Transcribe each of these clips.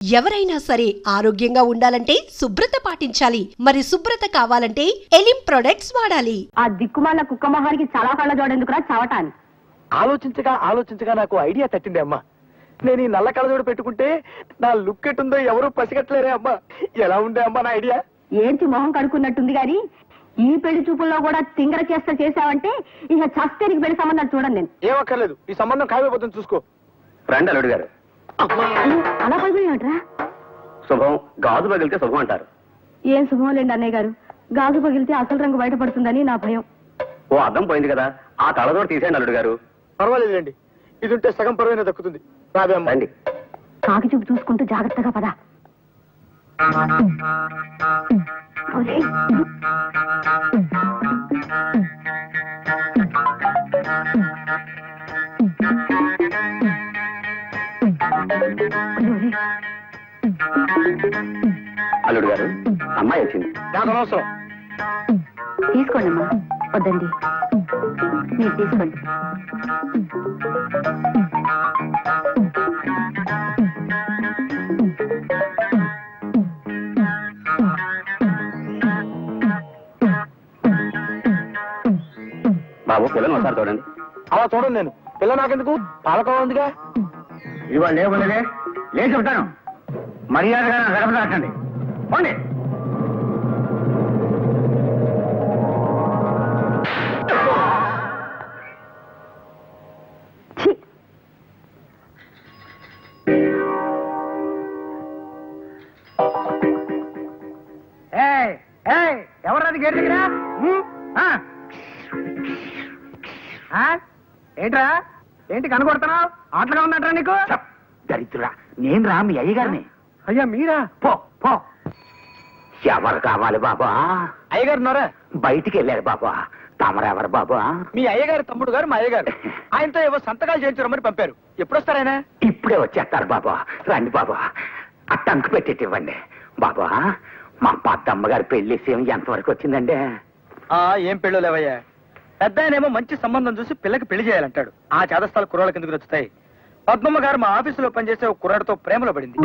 ఎవరైనా సరే ఆరోగ్యంగా ఉండాలంటే శుభ్రత పాటించాలి. మరి శుభ్రత కావాలంటే ఎలిం ప్రొడక్ట్స్ వాడాలి. ఆ దిక్కుమాల కుక్క మొహానికి చాలా కళ్ళ జోడెందుకురా చవటాన్ని. ఆలోచించగా నాకు ఐడియా తట్టింది అమ్మా. నేను ఈ నల్ల కళ్ళజోడు పెట్టుకుంటే నా లుక్ ఎట్టుందో ఎవరు పసిగట్టలేరే అమ్మా. ఎలా ఉండే అమ్మా నా ఐడియా? ఏంటి మొహం కడుక్కున్నట్టుంది గాని ఈ పెళ్లి చూపుల్లో కూడా తింగర చేసావంటే ఇక చస్తేనికి పెళ్లి సంబంధాలు చూడండి. నేను ఏమక్కర్లేదు, ఈ సంబంధం ఖాయమైపోతుంది చూసుకో. రండి అల్లుడు గారు. అలా పగిలినట్రా? శుభం, గాజు పగిలితే శుభం అంటారు. ఏం శుభం లేండి అన్నయ్య గారు, గాజు పగిలితే అసలు రంగు బయటపడుతుందని నా భయం. ఓ అద్దం పోయింది కదా, ఆ కళ్ళజోడు తీసేయండి అల్లుడు గారు. పర్వాలేదులేండి, ఇది ఉంటే సగం పరువైనా దక్కుతుంది. రాబే అమ్మా. రండి. కాకి చూపు చూసుకుంటూ జాగ్రత్తగా పద. అల్లుడు గారు, అమ్మాయి వచ్చింది. నాకు అనవసరం. తీసుకోండి అమ్మా. వద్దండి, మీరు తీసుకోండి. బాబు, పిల్లని ఒకసారి చూడండి. అలా చూడండి, నేను పిల్ల నాకెందుకు, పాలకోవ ఉందిగా. ఇవాళ లేవులేదే, లేచి ఉంటాను. మర్యాదగా గడప దాటండి. పోండి. ఎవరది గేట్ దగ్గర? ఏంట్రా, ఏంటి కనకొడుతున్నావు? ఆటలుగా ఉన్నట్రా నీకు? దరిద్రుడా, నేను రా మీ అయ్యగారిని. అయ్యా మీరా? పో పో. ఎవరు కావాలి బాబా? అయ్యగారు ఉన్నారా? బయటికి వెళ్ళారు బాబా. తమరెవరు బాబా? మీ అయ్యగారు తమ్ముడు గారు మా అయ్యగారు. ఆయనతో ఏవో సంతకాలు చేయించరమ్మని పంపారు. ఎప్పుడు వస్తారాయన? ఇప్పుడే వచ్చేస్తారు బాబా. రండి బాబా, అట్టంకు పెట్టేటి ఇవ్వండి బాబా. మా పెద్దమ్మగారి పెళ్లి విషయం ఎంతవరకు వచ్చిందండి? ఏం పెళ్ళో లేవయ్యా. పెద్ద ఆయనేమో మంచి సంబంధం చూసి పిల్లకి పెళ్లి చేయాలంటాడు. ఆ చేదస్థాలు కుర్రాళ్ళకి ఎందుకు నచ్చుతాయి? పద్మమ్మ గారు మా ఆఫీసులో పనిచేసే ఒక కుర్రాడితో ప్రేమలో పడింది.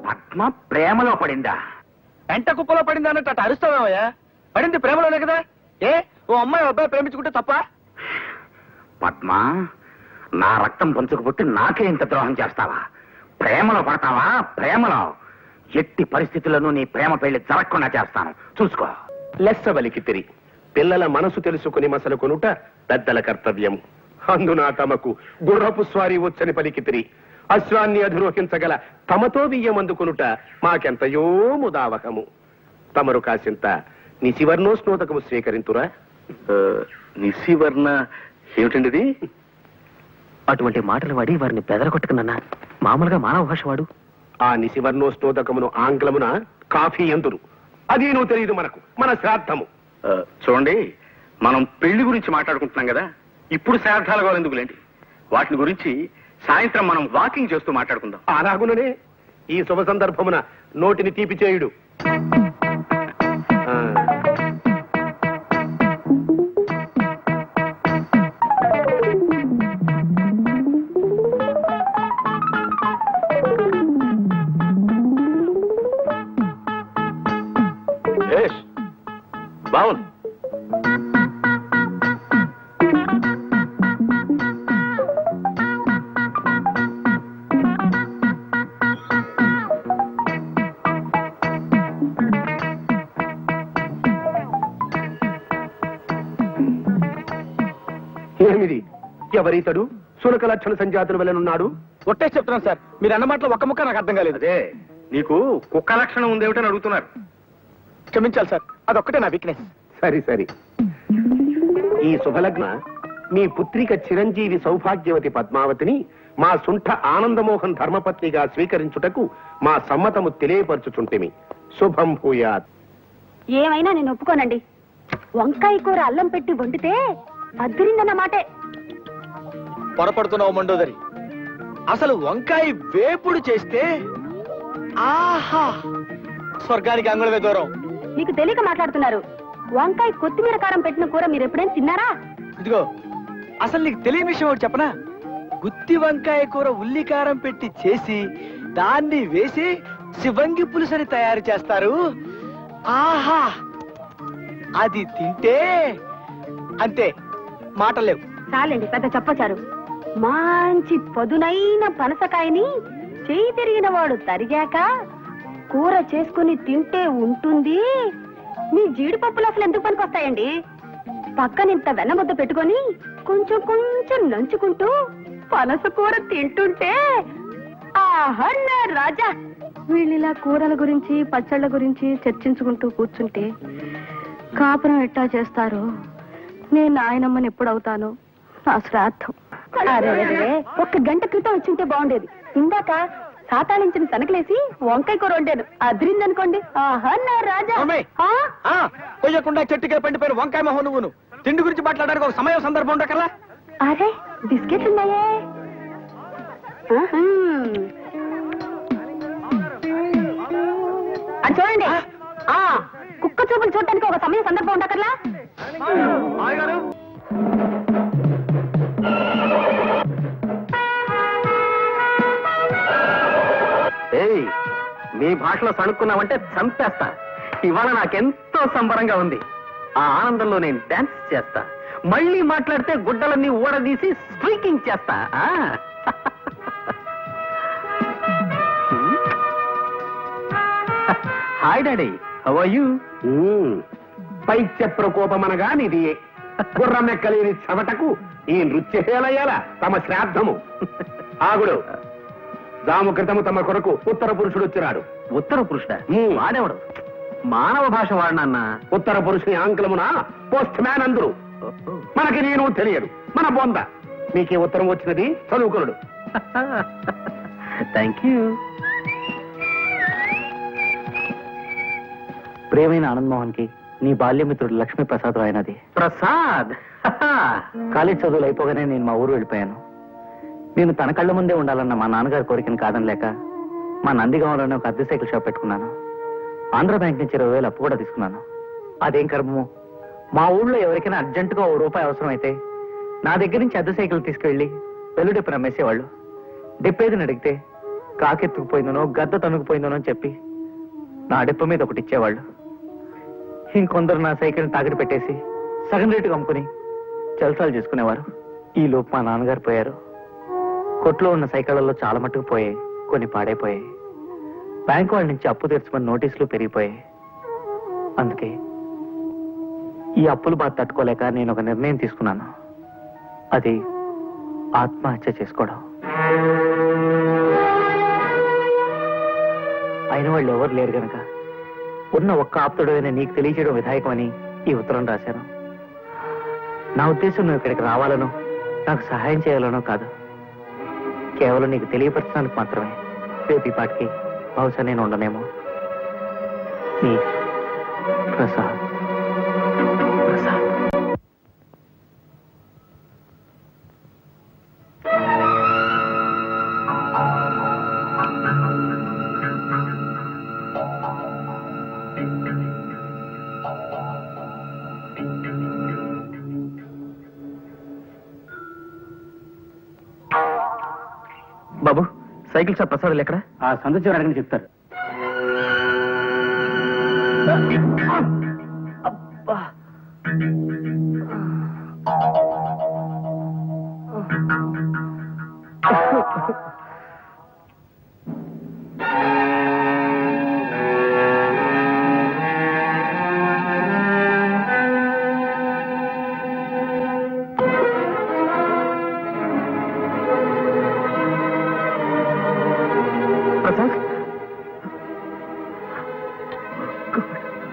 పద్మ ప్రేమలో పడిందా? వెంట కుప్పలో పడింది అన్నట్టు అటు అరుస్తావేమయ్యా? పడింది ప్రేమలోనే కదా. ఓ అమ్మాయి అబ్బాయి ప్రేమించుకుంటే తప్ప? పద్మ, నా రక్తం పంచుకు పుట్టి నాకే ఇంత ద్రోహం చేస్తావా? ప్రేమలో పడతావా? ప్రేమలో ఎట్టి పరిస్థితుల్లోనూ నీ ప్రేమ పెళ్లి జరగకుండా చేస్తాను, చూసుకో. లెస్సవలికి తిరి పిల్లల మనసు తెలుసుకుని మసలు కొనుట పెద్దల కర్తవ్యం. అందున తమకు గుర్రపు స్వారీ వచ్చని పలికితిరి. అశ్వాన్ని అధిరోహించగల తమతో బియ్యమందుకొనుట మాకెంతయో ముదావహము. తమరు కాసింత నిశివర్ణోస్నోదకము స్వీకరింతురా. నిశివర్ణ ఏమిటండి ఇది? అటువంటి మాటలు వాడి వారిని బెదరగొట్టుకున్నా. మామూలుగా మానవ భాష వాడు. ఆ నిశివర్ణోస్నోదకమును ఆంగ్లమున కాఫీ ఎందురు. అది నువ్వు తెలియదు మనకు, మన శ్రాద్ధము. చూడండి, మనం పెళ్లి గురించి మాట్లాడుకుంటున్నాం కదా, ఇప్పుడు శ్రాద్ధాలు కావాలి ఎందుకులేండి. వాటిని గురించి సాయంత్రం మనం వాకింగ్ చేస్తూ మాట్లాడుకుందాం. అలాగుననే ఈ శుభ సందర్భమున నోటిని తీపి చేయుడు. బావును. ఏమిది? ఎవరితడు? సునక లక్షణ సంజాతుల వలనున్నాడు. ఒట్టే చెప్తున్నాను సార్, మీరు అన్న మాటలో ఒక్క ముక్క నాకు అర్థం కాలేదు. అదే, నీకు కుక్క లక్షణం ఉందేమిటని అడుగుతున్నారు. క్షమించాలి సార్, అదొక్కటే నా వీక్నెస్. సరి సరి. ఈ శుభలగ్న మీ పుత్రిక చిరంజీవి సౌభాగ్యవతి పద్మావతిని మా సుంఠ ఆనందమోహన్ ధర్మపత్నిగా స్వీకరించుటకు మా సమ్మతము తెలియపరచుచుంటిమి. శుభం భూయాత్. ఏమైనా నేను ఒప్పుకోనండి. వంకాయ కూర అల్లం పెట్టి వండితే అద్దరిందన్న మాటే. పొరపడుతున్నావు మండోదరి. అసలు వంకాయ వేపుడు చేస్తే ఆహా, స్వర్గానికి అంగుళమే దూరం. మీకు తెలియక మాట్లాడుతున్నారు. వంకాయ కొత్తిమీర కారం పెట్టిన కూర మీరు ఎప్పుడైనా తిన్నారా? ఇదిగో, అసలు నీకు తెలియని విషయం ఒకటి చెప్పనా? గుత్తి వంకాయ కూర ఉల్లికారం పెట్టి చేసి దాన్ని వేసి శివంగి పులుసని తయారు చేస్తారు. ఆహా, అది తింటే అంతే, మాటలేవు. చాలండి, పెద్ద చెప్పచారు. మంచి పదునైన పనసకాయని చేయి తిరిగిన వాడు తరిగాక కూర చేసుకుని తింటే ఉంటుంది. మీ జీడిపప్పులు అసలు ఎందుకు పనికొస్తాయండి? పక్కనింత వెన్నముద్ద పెట్టుకొని కొంచెం కొంచెం నంచుకుంటూ పనస కూర తింటుంటే ఆహా నా రాజా. వీళ్ళిలా కూరల గురించి పచ్చళ్ళ గురించి చర్చించుకుంటూ కూర్చుంటే కాపురం ఎట్టా చేస్తారు? నేను నాయనమ్మని ఎప్పుడవుతాను? నా శ్రాద్ధం. ఒక్క గంట క్రితం వచ్చింటే బాగుండేది. ఇందాక సాతాళించిన తనకలేసి వంకాయ కూర వండాను, అదిరిందనుకోండి. ఆహా నా రాజా. కొయ్యకుండా చెట్టుకే పండిపోయిన వంకాయ మొహం నువ్వును. తిండి గురించి మాట్లాడడానికి ఒక సమయం సందర్భం ఉండకల్లా. అరే బిస్కెట్లు ఉన్నాయే. అది చూడండి, కుక్క చూపులు చూడటానికి ఒక సమయం సందర్భం ఉండకర్లా. ఏయ్, మీ భాషలో సణుక్కున్నావంటే చంపేస్తా. ఇవాళ నాకెంతో సంబరంగా ఉంది. ఆ ఆనందంలో నేను డాన్స్ చేస్తా. మళ్ళీ మాట్లాడితే గుడ్డలన్నీ ఊడదీసి స్ట్రీకింగ్ చేస్తా. Hi daddy, how are you? పైత్య ప్రకోపమనగా నిది గుర్రమెక్కలేని చెమటకు ఈ నృత్యశీలయ్యాల తమ శ్రాద్ధము. ఆగుడు, జాము క్రితము తమ కొరకు ఉత్తర పురుషుడు వచ్చినాడు. ఉత్తర పురుషుడా? వాడేవాడు? మానవ భాష వాడినన్నా. ఉత్తర పురుషుని ఆంగ్లమున పోస్ట్ మ్యాన్ అందరు. మనకి నేను తెలియదు, మన బొంద. మీకే ఉత్తరం వచ్చినది, చదువుకున్నాడు. Thank you. ప్రియమైన ఆనంద్ మోహన్ కి నీ బాల్యమిత్రుడు లక్ష్మీ ప్రసాద్ రాయనది. ప్రసాద్, కాలేజ్ చదువులు అయిపోగానే నేను మా ఊరు వెళ్ళిపోయాను. నేను తన కళ్ళ ముందే ఉండాలన్న మా నాన్నగారి కోరికను కాదనలేక మా నందిగామలోనే ఒక అద్దె సైకిల్ షాప్ పెట్టుకున్నాను. ఆంధ్ర బ్యాంక్ నుంచి 20,000 అప్పు కూడా తీసుకున్నాను. అదేం కర్మము, మా ఊళ్ళో ఎవరికైనా అర్జెంటుగా ₹1 అవసరం అయితే నా దగ్గర నుంచి అద్దె సైకిల్ తీసుకెళ్లి వెల్లుడిప్పు నమ్మేసేవాళ్ళు. డిప్పేదిని అడిగితే కాకెత్తుకుపోయిందనో గద్ద తనుకుపోయిందనో అని చెప్పి నా డిప్ప మీద ఒకటి ఇచ్చేవాళ్ళు. ఇంకొందరు నా సైకిల్ని తాకట్టు పెట్టేసి సగం రేటుగా అమ్ముకుని జల్సాలు చేసుకునేవారు. ఈ లోపు మా నాన్నగారు పోయారు. కొట్లో ఉన్న సైకిళ్లలో చాలా మట్టుకు పోయాయి, కొన్ని పాడైపోయాయి. బ్యాంకు వాళ్ళ నుంచి అప్పు తీర్చమని నోటీసులు పెరిగిపోయాయి. అందుకే ఈ అప్పులు బాధ తట్టుకోలేక నేను ఒక నిర్ణయం తీసుకున్నాను. అది ఆత్మహత్య చేసుకోవడం. అయిన వాళ్ళు ఎవరు లేరు గనక ఉన్న ఒక్క ఆప్తుడైన నీకు తెలియచేయడం విధాయకమని ఈ ఉత్తరం రాశాను. నా ఉద్దేశం నువ్వు ఇక్కడికి రావాలనో నాకు సహాయం చేయాలనో కాదు, కేవలం నీకు తెలియపరచడానికి మాత్రమే. రేపు ఈ పాటికి బహుశా నేను ఉండనేమో. నీ ప్రసాద్. ప్రసాద్. బాబు, సైకిల్ షాప్ ప్రసాదులు ఎక్కడ? ఆ సందు చివర అడగని చెప్తారు. అబ్బా,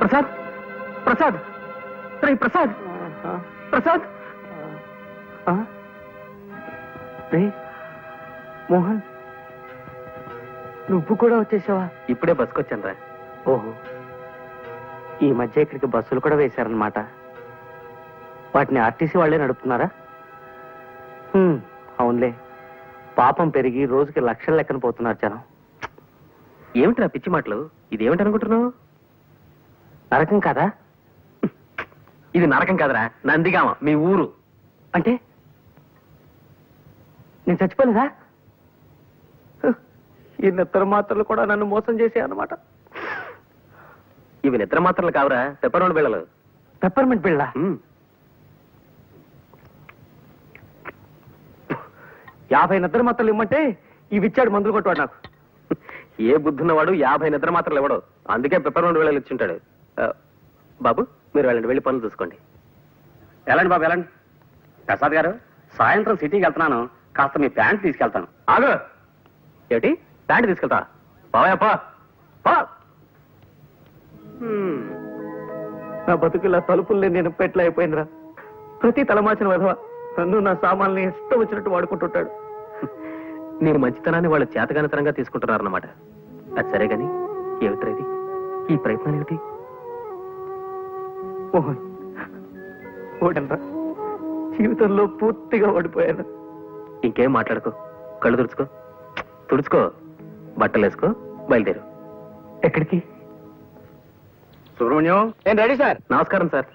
ప్రసాద్, ప్రసాద్, ప్రసాద్, ప్రసాద్, ప్రసాద్. మోహన్, నువ్వు కూడా వచ్చేసావా? ఇప్పుడే బస్కొచ్చాను రా. ఓహో, ఈ మధ్య ఇక్కడికి బస్సులు కూడా వేశారనమాట. వాటిని ఆర్టీసీ వాళ్లే నడుపుతున్నారా? అవునులే, పాపం పెరిగి రోజుకి లక్షల లెక్కన పోతున్నారు జనం. ఏమిటి నా పిచ్చి మాటలు? ఇదేమిటి అనుకుంటున్నావు? నరకం కాదా? ఇది నరకం కాదురా, నందిగామ, మీ ఊరు. అంటే నేను చచ్చిపోలేదా? ఈ నిద్ర మాత్రలు కూడా నన్ను మోసం చేసే అన్నమాట. ఇవి నిద్ర మాత్రలు కావురా, పెప్పరోళ్ళు బిళ్ళలు. పెప్పర్మెంట్ బిళ్ళ 50 నిద్ర మాత్రలు ఇమ్మంటే ఇవి ఇచ్చాడు మందులు కొట్టువాడు నాకు. ఏ బుద్ధున్నవాడు 50 నిద్ర మాత్రలు ఇవ్వడు, అందుకే పెప్పరోళ్ళు బిళ్ళలు ఇచ్చుంటాడు. బాబు మీరు వెళ్ళండి, వెళ్ళి పనులు చూసుకోండి. వెళ్ళండి బాబు వెళ్ళండి. ప్రసాద్ గారు, సాయంత్రం సిటీకి వెళ్తున్నాను, కాస్త మీ ప్యాంట్ తీసుకెళ్తాను. ఆగు. ఏమిటి ప్యాంట్ తీసుకెళ్తా? బావయ్యప్పా. నా బతుకులా తలుపులు నేను పెట్ల అయిపోయిందిరా. ప్రతి తలమాచిన విధవ నన్ను నా సామాన్ని ఇష్టం వచ్చినట్టు వాడుకుంటుంటాడు. నేను మంచితనాన్ని వాళ్ళు చేతగానితనంగా తీసుకుంటున్నారన్నమాట. అది సరే గాని ఏమిట్రా ఇది, ఈ ప్రయత్నం ఏమిటి? మోహన్, ఓడనరా, జీవితంలో పూర్తిగా ఓడిపోయాను. ఇంకేం మాట్లాడుకో, కళ్ళు తుడుచుకో, బట్టలు వేసుకో, బయలుదేరు. ఎక్కడికి? సుబ్రహ్మణ్యం. నేను రెడీ సార్. నమస్కారం సార్.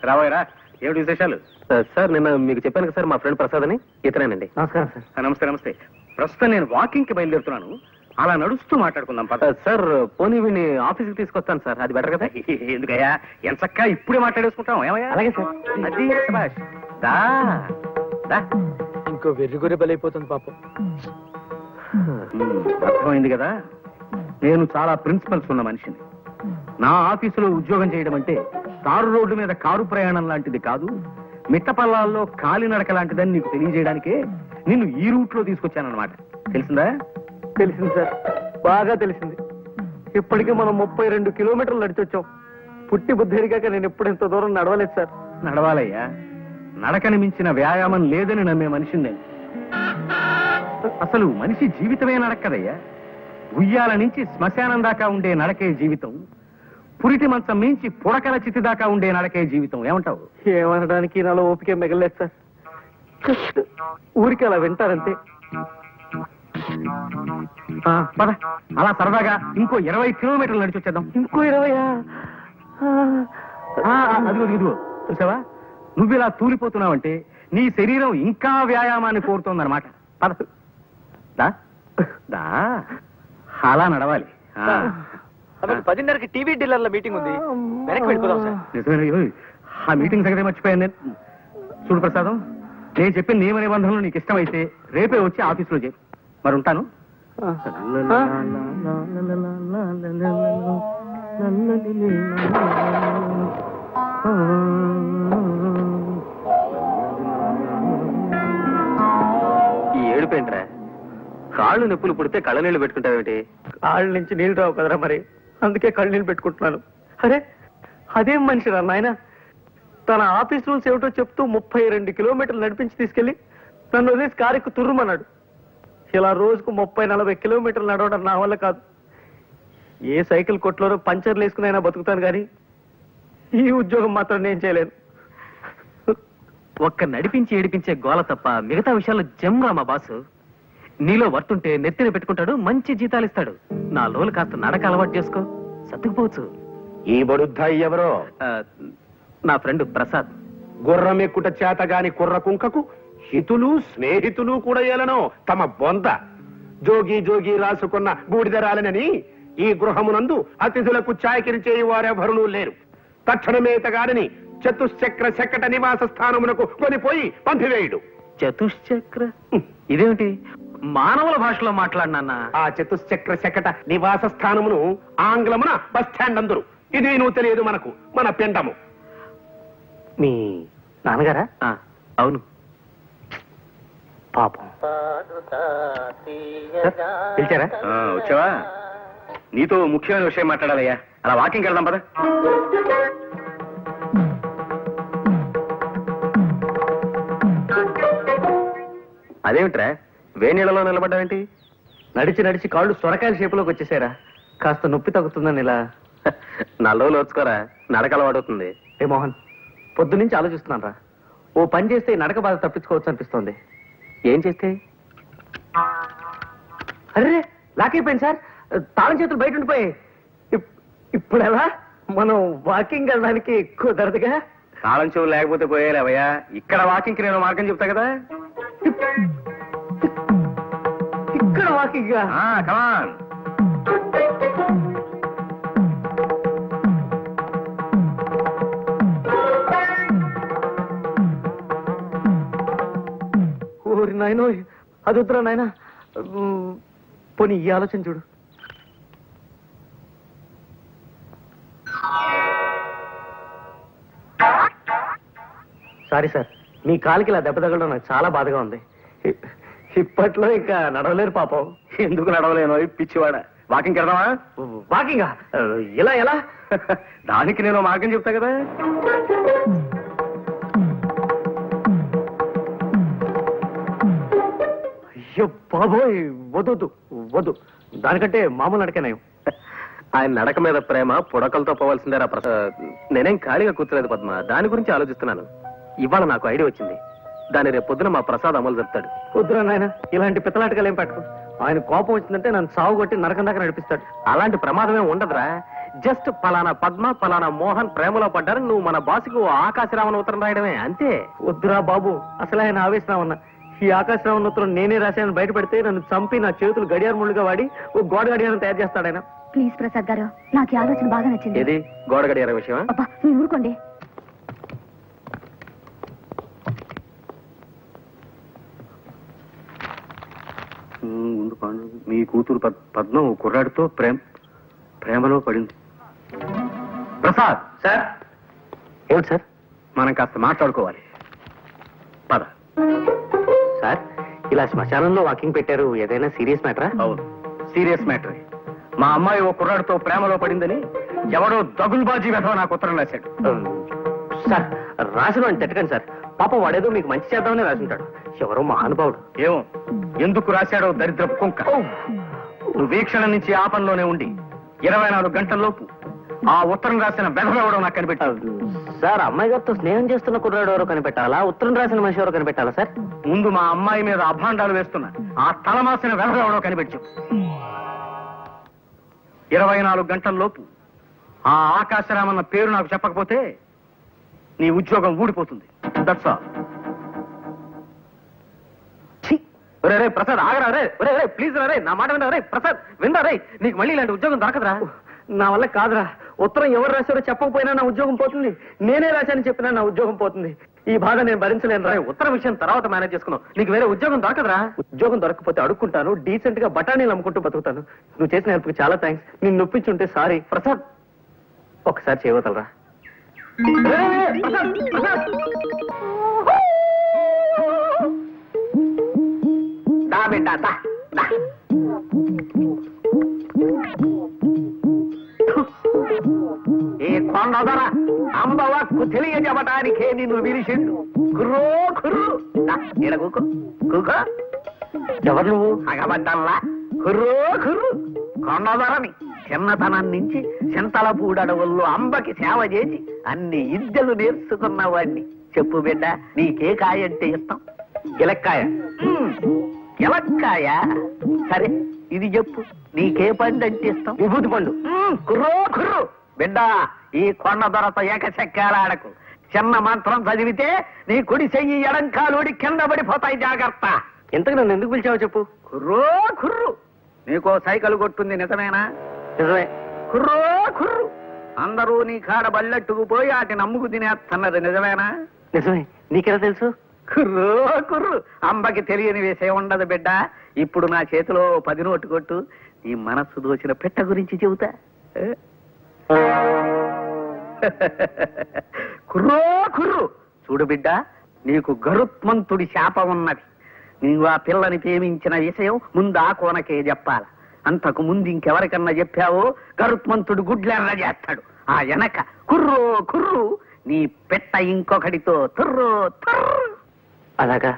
రాబోయరా, ఏమిటి విశేషాలు? సార్ నిన్న మీకు చెప్పాను కదా సార్, మా ఫ్రెండ్ ప్రసాద్ అని, ఇతనేనండి. నమస్కారం సార్. నమస్తే. ప్రస్తుతం నేను వాకింగ్ కి బయలుదేరుతున్నాను, అలా నడుస్తూ మాట్లాడుకుందాం. సార్ పోనీ వీడిని ఆఫీస్కి తీసుకొస్తాను సార్, అది బెటర్ కదా? ఎందుకయ్యా, ఎంచక్కా ఇప్పుడే మాట్లాడేసుకుంటాం. ఏమయ్యా? అలాగే సార్. అది శభాష్. దా దా. ఇంకో వెర్రిగొర్రె బలైపోతుంది పాపం. అర్థమైంది కదా, నేను చాలా ప్రిన్సిపల్స్ ఉన్న మనిషిని. నా ఆఫీసులో ఉద్యోగం చేయడం అంటే తారు రోడ్డు మీద కారు ప్రయాణం లాంటిది కాదు, మిట్టపల్లాల్లో కాలినడక లాంటిదని నీకు తెలియజేయడానికే నిన్ను ఈ రూట్ లో తీసుకొచ్చానన్నమాట. తెలిసిందా? తెలిసింది సార్, బాగా తెలిసింది. ఇప్పటికే మనం 32 కిలోమీటర్లు నడిచొచ్చాం. పుట్టి బుద్ధి ఎరిగాక నేను ఎప్పుడు ఇంత దూరం నడవలేదు సార్. నడవాలయ్యా, నడకని మించిన వ్యాయామం లేదని నమ్మే మనిషిని నేను. అసలు మనిషి జీవితమే నడక్కదయ్యా. ఉయ్యాల నుంచి శ్మశానం దాకా ఉండే నడకే జీవితం, పురిటి మంచం మించి పుడకల చితి దాకా ఉండే నడకే జీవితం. ఏమంటావు? ఏమనడానికి నాలో ఓపిక మిగలేదు సార్. జస్ట్ ఊరికి అలా వింటారంతే. పద, అలా సరదాగా ఇంకో 20 కిలోమీటర్లు నడిచి వచ్చేద్దాం. ఇంకో 20? అదిగో చూసావా, నువ్వు ఇలా తూలిపోతున్నావంటే నీ శరీరం ఇంకా వ్యాయామాన్ని కోరుతోందన్నమాట. పద, దా దా, అలా నడవాలి. 10:30కి టీవీ డీలర్ల మీటింగ్ ఉంది, వెనక్కి వెళ్ళిపోదాం సార్. నిజమే, ఆ మీటింగ్ సంగతి మర్చిపోయాను నేను. చూడు ప్రసాదం, నేను చెప్పిన నియమ నిబంధనలు నీకు ఇష్టమైతే రేపే వచ్చి ఆఫీసులో చేయి. మరి ఉంటాను. ఈ ఏడుపేంట్రా? కాళ్ళు నొప్పులు పుడితే కళ్ళ నీళ్లు పెట్టుకుంటావేంటి? కాళ్ళ నుంచి నీళ్ళు రావు కదరా, మరి అందుకే కళ్ళు నీళ్ళు పెట్టుకుంటున్నాను. అరే అదేం మనిషి రా నాయన, తన ఆఫీస్ రూల్స్ ఏమిటో చెప్తూ 32 కిలోమీటర్లు నడిపించి తీసుకెళ్లి నన్ను వదిలేసి కారెక్కు తుర్రుమన్నాడు. ఇలా రోజుకు 30-40 కిలోమీటర్లు నడవడం నా వల్ల కాదు. ఏ సైకిల్ కొట్లోనో పంచర్లు వేసుకునైనా బతుకుతాను కానీ ఈ ఉద్యోగం మాత్రం నేను చేయలేను. ఒక్క నడిపించి ఏడిపించే గోల తప్ప మిగతా విషయాల్లో జమ్రా మా బాసు. నీలో వర్తుంటే నెత్తిన పెట్టుకుంటాడు, మంచి జీతాలు ఇస్తాడు. నా లోలు కాస్త నడక అలవాటు చేసుకో, సర్దుకుపోవచ్చు. ఈ బడుద్దాయి ఎవరో? నా ఫ్రెండ్ ప్రసాద్. గుర్రం ఎక్కుట చేతగాని కుర్ర కుంకకు హితులు స్నేహితులు కూడా ఏలనో తమ బొంద. జోగి జోగి రాసుకున్న బూడిదరాలనని ఈ గృహమునందు అతిథులకు చాయకిరి వారెవరునూ లేరు. తక్షణమేతగాడని చతుశ్చక్ర శకట నివాస స్థానమునకు కొనిపోయి పంపివేయుడు. చతుశ్చక్ర ఇదేమిటి? మానవుల భాషలో మాట్లాడినా? ఆ చతుశ్చక్ర శకట నివాస స్థానమును ఆంగ్లమున బస్ స్టాండ్ అందరు. ఇది నువ్వు తెలియదు మనకు, మన పిండము. మీ నాన్నగారా? అవును. పాపం. పిలిచారా? వచ్చావా? నీతో ముఖ్యమైన విషయం మాట్లాడాలయ్యా. అలా వాకింగ్ వెళ్దాం పద. అదేమిట్రా వేణీళ్ళలో నిలబడ్డావేంటి? నడిచి నడిచి కాళ్ళు సొరకాయల షేపులోకి వచ్చేసారా, కాస్త నొప్పి తగ్గుతుందని ఇలా. 4 రోజులు వచ్చుకోరా, నడక అలవాటవుతుంది. ఏ మోహన్, పొద్దు నుంచి ఆలోచిస్తున్నాను రా. ఓ పని చేస్తే ఈ నడక బాధ తప్పించుకోవచ్చు అనిపిస్తోంది. ఏం చేస్తే? అరే లాక్ అయిపోయింది సార్, తాళం చేతులు బయట ఉండిపోయాయి. ఇప్పుడు ఎలా? మనం వాకింగ్ వెళ్ళడానికి కుదరదుగా. తాళం చెవులు లేకపోతే పోయేలేవయ్యా. ఇక్కడ వాకింగ్కి నేను మార్గం చెప్తా కదా. ఇక్కడ వాకింగ్. కమాన్. ఓరి నాయనో, అది వద్దురా నాయన. పోనీ ఈ ఆలోచన చూడు. సారీ సార్, మీ కాలికి ఇలా దెబ్బ తగలడం నాకు చాలా బాధగా ఉంది. ఇప్పట్లో ఇంకా నడవలేరు పాపం. ఎందుకు నడవలేను పిచ్చివాడ? వాకింగ్ వెళ్దామా? వాకింగా? ఇలా ఎలా? దానికి నేను మార్గం చెప్తా కదా. అయ్యో బాబోయ్, వద్దు వద్దు. దానికంటే మామూలు నడకనేం. ఆయన నడక మీద ప్రేమ పుడకలతో పోవాల్సిందేరా ప్రసాద్. నేనేం ఖాళీగా కూర్చోలేదు పద్మ, దాని గురించి ఆలోచిస్తున్నాను. ఇవాళ నాకు ఐడియా వచ్చింది. దాన్ని రేపు పొద్దున మా ప్రసాద్ అమలు చెప్తాడు. వద్దురా నాయన, ఇలాంటి పిత్తలాటకాలు ఏం పట్టుకో. ఆయన కోపం వచ్చిందంటే నన్ను సాగు కొట్టి నరకం దాకా నడిపిస్తాడు. అలాంటి ప్రమాదమే ఉండదురా. జస్ట్ పలానా పద్మ పలానా మోహన్ ప్రేమలో పడ్డారు, నువ్వు మన బాసుకు ఆకాశరామన్ ఉత్తరం రాయడమే, అంతే. వద్దురా బాబు, అసలు ఆయన ఆవేశరామన్న. ఈ ఆకాశరామన్ ఉత్తరం నేనే రాశానని బయట పెడితే నన్ను చంపి నా చేతులు గడియార ముళ్ళుగా వాడి ఓ గోడ గడియారం తయారు చేస్తాడు ఆయన. ప్లీజ్ ప్రసాద్ గారు, నాకు ఈ ఆలోచన బాగా నచ్చింది. ఏది గోడ గడియార విషయమా? అబ్బా, మీరు ఊరుకోండి. ముందు మీ కూతురు పద్మ ఓ కుర్రాడితో ప్రేమలో పడింది. ప్రసాద్ సార్. ఏమిటి సార్? మనం కాస్త మాట్లాడుకోవాలి, పద. సార్, ఇలా శ్మశానంలో వాకింగ్ పెట్టారు, ఏదైనా సీరియస్ మ్యాటరా? అవును, సీరియస్ మ్యాటర్. మా అమ్మాయి ఓ కుర్రాడితో ప్రేమలో పడిందని ఎవడో దగుల్బాజీ వెధవ నాకు ఉత్తరం రాశాడు. సార్, రాసిన అని తిట్టకండి సార్. పాపం వాడేదో మీకు మంచి చేద్దామని రాసుంటాడు. ఎవరో మహానుభావుడు. ఏమో ఎందుకు రాశాడో దరిద్రపు కుంక. నువ్వు వీక్షణ నుంచి ఆ పనిలోనే ఉండి 24 గంటల్లోపు ఆ ఉత్తరం రాసిన వెధవెవడో నాకు కనిపెట్టాడు. సార్, అమ్మాయి గారితో స్నేహం చేస్తున్న కుర్రాడు ఎవరో కనిపెట్టాలా, ఉత్తరం రాసిన మనిషి ఎవరో కనిపెట్టాలా సార్? ముందు మా అమ్మాయి మీద అభాండాలు వేస్తున్న ఆ తలమాసిన వెధవెవడో కనిపెట్టు. 24 గంటల్లోపు ఆ ఆకాశరామన్న పేరు నాకు చెప్పకపోతే నీ ఉద్యోగం ఊడిపోతుంది. That's all. రే ప్రసాద్, ఆగరా రే. రే ప్లీజ్ రా రే, నా మాట వినరా రే. ప్రసాద్ వినరా రే, నీకు మళ్ళీ ఇలాంటి ఉద్యోగం దొరకదురా. నా వల్ల కాదురా. ఉత్తరం ఎవరు రాశారో చెప్పకపోయినా నా ఉద్యోగం పోతుంది. నేనే రాశానని చెప్పినా నా ఉద్యోగం పోతుంది. ఈ బాధ నేను భరించలేను రా. ఉత్తర విషయం తర్వాత మేనేజ్ చేసుకున్నావు, నీకు వేరే ఉద్యోగం దొరకదురా. ఉద్యోగం దొరకకపోతే అడుక్కుంటాను, డీసెంట్ గా బఠానీలు అమ్ముకుంటూ బతుకుతాను. నువ్వు చేసిన హెల్ప్కి చాలా థ్యాంక్స్. నిన్ను నొప్పించుంటే సారీ. ప్రసాద్ ఒకసారి చేయవతలరా. బిడ్డ దా, దా. ఈ కొండదొర అంబవక్కు తెలియజెప్పటానికే నిన్ను విరిసిండు. కుర్రో కుర్రు ఈడ కూకో కూకో. ఎవరు నువ్వు? అగబడ్డల్లా కుర్రో కుర్రు. కొండదొరని చిన్నతనం నుంచి చింతల పూడడవుల్లో అంబకి సేవ చేసి అన్ని విద్యలు నేర్చుకున్నవాడిని. చెప్పు బిడ్డ, నీకే కాయ అంటే ఇష్టం? గిలక్కాయ. గిలక్కాయ? సరే, ఇది చెప్పు, నీకే పండు అంటే ఇష్టం? విభూతి పండు. కుర్రో కుర్రు. బిడ్డ, ఈ కొండ దొరత ఏకచక్రాడకు. చిన్న మంత్రం చదివితే నీ కుడి చెయ్యి ఎడంకాలుడి కింద పడిపోతాయి, జాగ్రత్త. ఇంతకు నన్ను ఎందుకు పిలిచావో చెప్పు. కుర్రో కుర్రు. నీకో సైకిల్ కొట్టుంది, నిజమేనా? నిజమే. కుర్రో కుర్రు. అందరూ నీ కాడ బల్లెట్టుకు పోయి వాటిని నమ్ముకు తినేస్తున్నది, నిజమేనా? నిజమే. నీకెలా తెలుసు? కుర్రో కుర్రు. అంబకి తెలియని విషయం ఉండదు బిడ్డ. ఇప్పుడు నా చేతిలో 10 నోటు కొట్టు, నీ మనస్సు దోచిన పెట్ట గురించి చెబుతా. కుర్రో కుర్రు. చూడు బిడ్డ, నీకు గరుత్మంతుడి శాపం ఉన్నది. నీవు ఆ పిల్లని ప్రేమించిన విషయం ముందు ఆ కోనకే చెప్పాల. అంతకు ముందు ఇంకెవరికన్నా చెప్పావో గరుత్మంతుడు గుడ్లెర్ర చేస్తాడు. ఆ వెనక కుర్రో కుర్రు, నీ పెట్ట ఇంకొకటితో తుర్రో తుర్రు. అలాగా?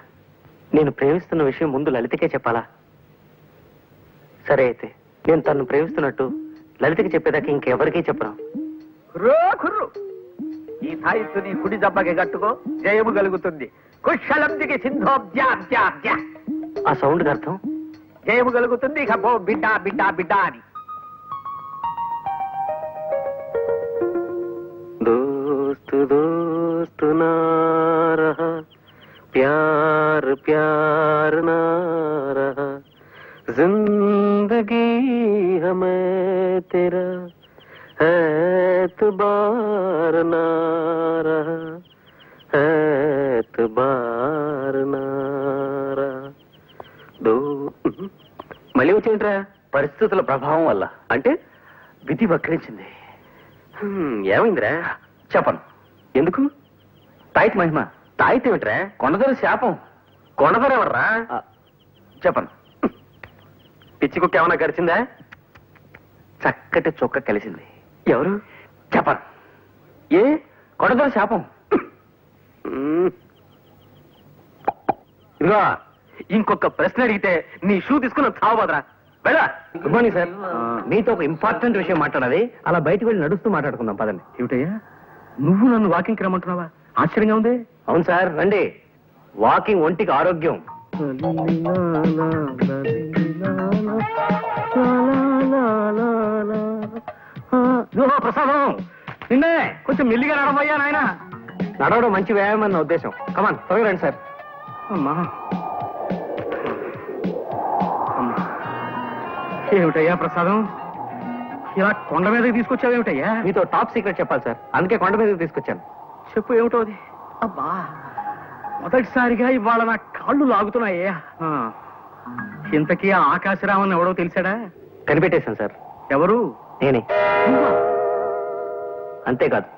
నేను ప్రేమిస్తున్న విషయం ముందు లలితకే చెప్పాలా? సరే అయితే, నేను తను ప్రేమిస్తున్నట్టు లలితకి చెప్పేదాకా ఇంకెవరికీ చెప్పను. కుర్రో కుర్రు. ఈ తాయిత్తు నీ కుడి దెబ్బకి కట్టుకో, జయము కలుగుతుంది. కుశలందికి సింధోబ్జాబ్జాబ్జా. ఆ సౌండ్ అర్థం? జయము కలుగుతుంది. ఇక పో బిడ్డ బిడ్డ బిడ్డ అని. దోస్తు దోస్తు నా రహా, ప్యార్ ప్యార్ నా రహా, जिंदगी हमें तेरा एतबार ना रहा, एतबार ना रहा। మళ్ళీ వచ్చింట్రా? పరిస్థితుల ప్రభావం వల్ల. అంటే విధి వక్రించింది. ఏమైందిరా? చెప్పను. ఎందుకు? తాయితీ మహిమ. తాయితీ ఏమిట్రా? కొండదొర శాపం. కొనదరెవర్రా? చెప్పను. పిచ్చి కుక్క ఏమన్నా గడిచిందా? చక్కటి చొక్క కలిసింది. ఎవరు? చెప్పను. ఏ? కొండదొర శాపం. ఇదిగో ఇంకొక ప్రశ్న అడిగితే నీ షూ తీసుకుని చావబోదరా. వెళ్ళా. Good morning sir. మీతో ఒక ఇంపార్టెంట్ విషయం మాట్లాడాలి. అలా బయటకు వెళ్ళి నడుస్తూ మాట్లాడుకుందాం పదండి. ఏమిటయ్యా నువ్వు నన్ను వాకింగ్కి రమ్మంటున్నావా? ఆశ్చర్యంగా ఉంది. అవును సార్, రండి. వాకింగ్ ఒంటికి ఆరోగ్యం. ప్రసాదం నిన్నే కొంచెం మెల్లిగా నడవయ్యా నాయన. నడవడం మంచి వ్యాయామం అన్న ఉద్దేశం. కమాన్ త్వరగా రండి సార్. అమ్మా ఏమిటయ్యా ప్రసాదం, ఇలా కొండ మీదకి తీసుకొచ్చావేమిటయ్యా? మీతో టాప్ సీక్రెట్ చెప్పాలి సార్, అందుకే కొండ మీదకి తీసుకొచ్చాను. చెప్పు ఏమిటో అది. అబ్బా మొదటిసారిగా ఇవాళ నా కాళ్ళు లాగుతున్నాయ్యా. ఇంతకీ ఆ ఆకాశరామన్ ఎవడో తెలిసాడా? కనిపెట్టేశాను సార్. ఎవరు? నేనే. అంతేకాదు,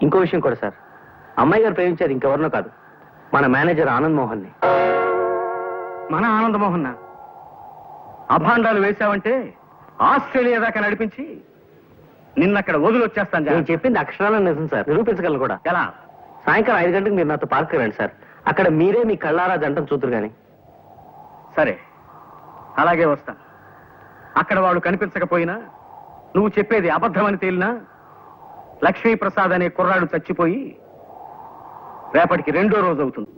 ఇంకో విషయం కూడా సార్. అమ్మాయి గారు ప్రేమించేది ఇంకెవరినో కాదు, మన మేనేజర్ ఆనంద్ మోహన్ ని. మన ఆనందమోహన్ అభాండాలు వేశావంటే ఆస్ట్రేలియా దాకా నడిపించి నిన్నక్కడ వదిలొచ్చేస్తాను. నేను చెప్పింది అక్షరాలను నిజం సార్, నిరూపించగలను కూడా. ఎలా? సాయంకాలం 5 గంటలకు మీరు నాతో పార్క్ రండి సార్. అక్కడ మీరే మీ కళ్ళారా జంటం చూద్దరు గాని. సరే అలాగే వస్తాను. అక్కడ వాడు కనిపించకపోయినా, నువ్వు చెప్పేది అబద్ధమని తేలినా, లక్ష్మీప్రసాద్ అనే కుర్రాడు చచ్చిపోయి రేపటికి 2వ రోజు అవుతుంది.